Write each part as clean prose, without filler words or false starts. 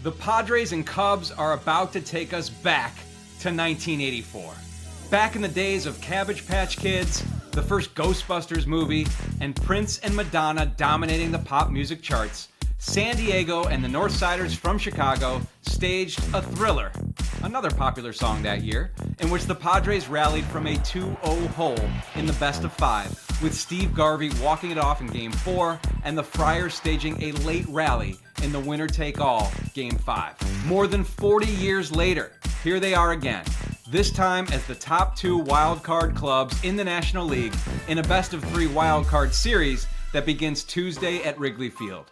The Padres and Cubs are about to take us back to 1984. Back in the days of Cabbage Patch Kids, the first Ghostbusters movie, and Prince and Madonna dominating the pop music charts, San Diego and the Northsiders from Chicago staged a Thriller, another popular song that year, in which the Padres rallied from a 2-0 hole in the best of five, with Steve Garvey walking it off in Game 4 and the Friars staging a late rally in the winner-take-all Game 5. More than 40 years later, here they are again, this time as the top two wildcard clubs in the National League in a best-of-3 wildcard series that begins Tuesday at Wrigley Field.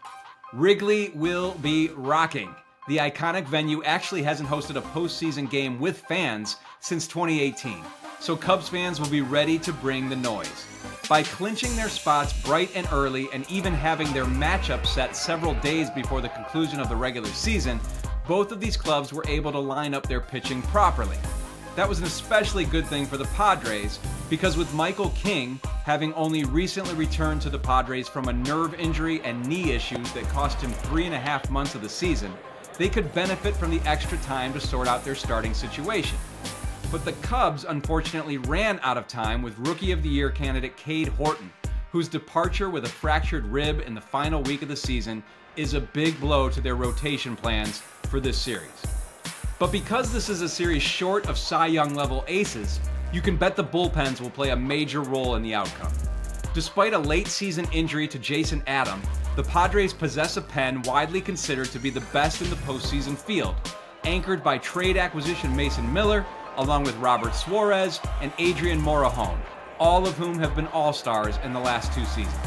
Wrigley will be rocking. The iconic venue actually hasn't hosted a postseason game with fans since 2018, so Cubs fans will be ready to bring the noise. By clinching their spots bright and early and even having their matchup set several days before the conclusion of the regular season, both of these clubs were able to line up their pitching properly. That was an especially good thing for the Padres because with Michael King having only recently returned to the Padres from a nerve injury and knee issues that cost him 3.5 months of the season, they could benefit from the extra time to sort out their starting situation. But the Cubs unfortunately ran out of time with Rookie of the Year candidate Cade Horton, whose departure with a fractured rib in the final week of the season is a big blow to their rotation plans for this series. But because this is a series short of Cy Young level aces, you can bet the bullpens will play a major role in the outcome. Despite a late season injury to Jason Adam, the Padres possess a pen widely considered to be the best in the postseason field, anchored by trade acquisition Mason Miller, along with Robert Suarez and Adrian Morejon, all of whom have been all-stars in the last two seasons.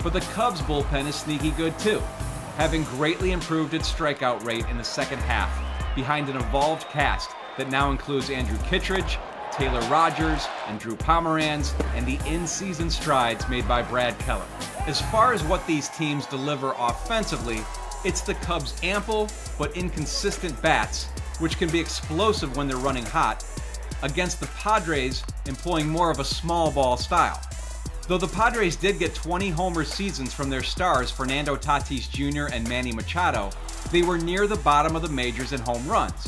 But the Cubs bullpen is sneaky good too, having greatly improved its strikeout rate in the second half, behind an evolved cast that now includes Andrew Kittredge, Taylor Rogers, and Drew Pomeranz, and the in-season strides made by Brad Keller. As far as what these teams deliver offensively, it's the Cubs' ample but inconsistent bats, which can be explosive when they're running hot, against the Padres employing more of a small ball style. Though the Padres did get 20 homer seasons from their stars Fernando Tatis Jr. and Manny Machado, they were near the bottom of the majors in home runs.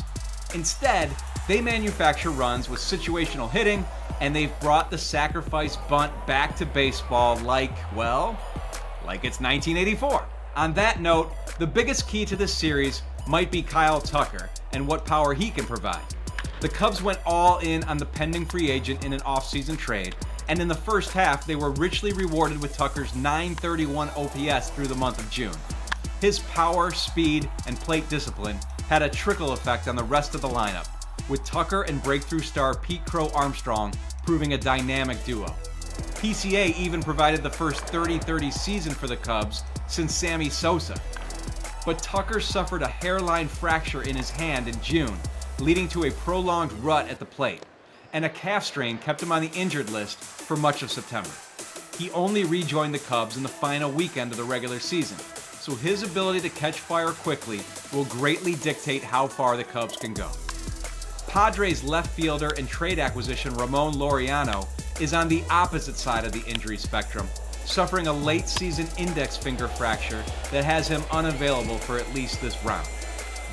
Instead, they manufacture runs with situational hitting, and they've brought the sacrifice bunt back to baseball like it's 1984. On that note, the biggest key to this series might be Kyle Tucker and what power he can provide. The Cubs went all in on the pending free agent in an offseason trade, and in the first half, they were richly rewarded with Tucker's .931 OPS through the month of June. His power, speed, and plate discipline had a trickle effect on the rest of the lineup, with Tucker and breakthrough star Pete Crow Armstrong proving a dynamic duo. PCA even provided the first 30-30 season for the Cubs since Sammy Sosa. But Tucker suffered a hairline fracture in his hand in June, leading to a prolonged rut at the plate, and a calf strain kept him on the injured list for much of September. He only rejoined the Cubs in the final weekend of the regular season, so his ability to catch fire quickly will greatly dictate how far the Cubs can go. Padres left fielder and trade acquisition Ramon Laureano is on the opposite side of the injury spectrum, suffering a late season index finger fracture that has him unavailable for at least this round.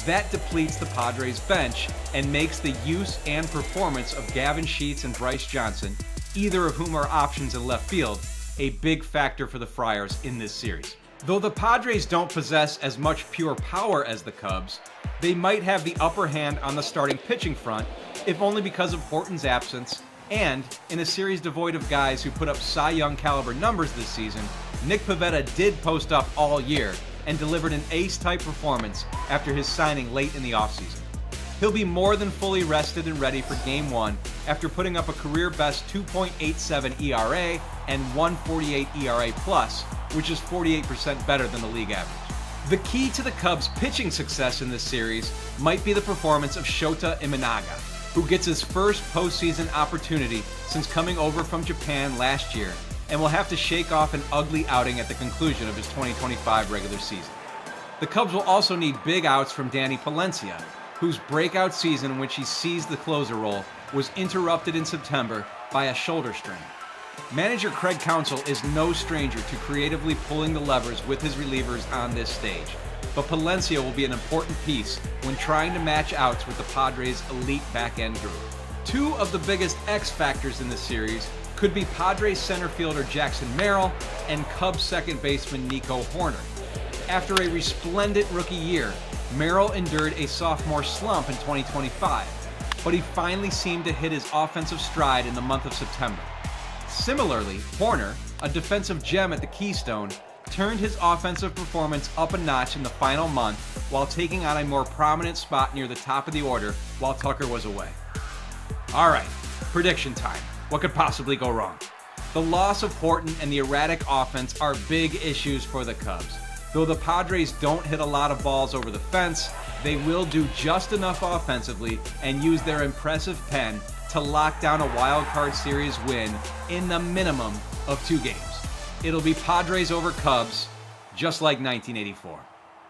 That depletes the Padres bench and makes the use and performance of Gavin Sheets and Bryce Johnson, either of whom are options in left field, a big factor for the Friars in this series. Though the Padres don't possess as much pure power as the Cubs, they might have the upper hand on the starting pitching front, if only because of Horton's absence, and in a series devoid of guys who put up Cy Young caliber numbers this season, Nick Pivetta did post up all year and delivered an ace-type performance after his signing late in the offseason. He'll be more than fully rested and ready for Game 1 after putting up a career-best 2.87 ERA and 1.48 ERA+, which is 48% better than the league average. The key to the Cubs' pitching success in this series might be the performance of Shota Imanaga, who gets his first postseason opportunity since coming over from Japan last year and will have to shake off an ugly outing at the conclusion of his 2025 regular season. The Cubs will also need big outs from Danny Palencia, whose breakout season in which he seized the closer role was interrupted in September by a shoulder strain. Manager Craig Counsell is no stranger to creatively pulling the levers with his relievers on this stage, but Palencia will be an important piece when trying to match outs with the Padres' elite back-end group. Two of the biggest X factors in the series could be Padres center fielder Jackson Merrill and Cubs second baseman Nico Hoerner. After a resplendent rookie year, Merrill endured a sophomore slump in 2025, but he finally seemed to hit his offensive stride in the month of September. Similarly, Hoerner, a defensive gem at the Keystone, turned his offensive performance up a notch in the final month while taking on a more prominent spot near the top of the order while Tucker was away. All right, prediction time. What could possibly go wrong? The loss of Horton and the erratic offense are big issues for the Cubs. Though the Padres don't hit a lot of balls over the fence, they will do just enough offensively and use their impressive pen to lock down a Wildcard series win in the minimum of 2 games. It'll be Padres over Cubs, just like 1984.